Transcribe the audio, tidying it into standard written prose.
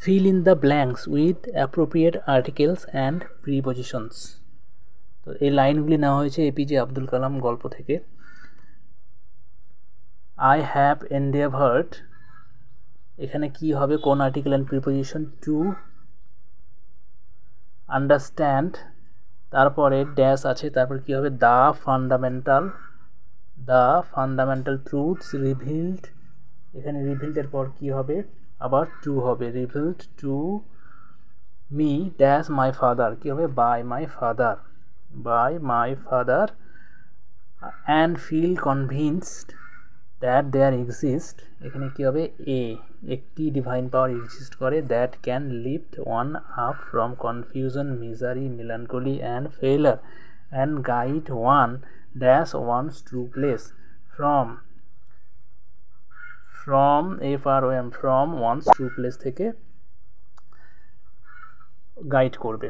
fill in the blanks with appropriate articles and prepositions. তো এই লাইনগুলি নেওয়া হয়েছে এপিজে আব্দুল কালাম গল্প থেকে। I have endeavored, এখানে কি হবে, কোন article and preposition, to understand, তারপরে ড্যাশ আছে, তারপর কি হবে, দ্য ফান্ডামেন্টাল ট্রুথস রিভিলড, এখানে রিভিলডের পর কি হবে, আবার টু হবে, revealed to me dash my father, কি হবে, by my father, and feel convinced that there exist, এখানে কি হবে, একটি ডিভাইন পাওয়ার এক্সিস্ট করে, that can lift one up from confusion, misery, melancholy and failure, and guide one dash one's true place, from one's true place থেকে guide করবে।